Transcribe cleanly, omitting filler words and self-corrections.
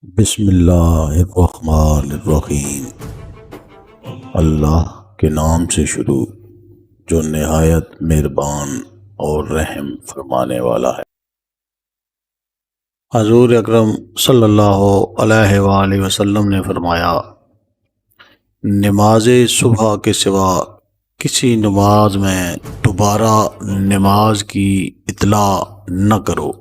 बिस्मिल्लाहिर्रहमानिर्रहीम। अल्लाह के नाम से शुरू जो निहायत मेहरबान और रहम फरमाने वाला है। हजूर अकरम सल्लल्लाहु अलैहि वसल्लम ने फरमाया, नमाज सुबह के सिवा किसी नमाज में दोबारा नमाज की इतला न करो।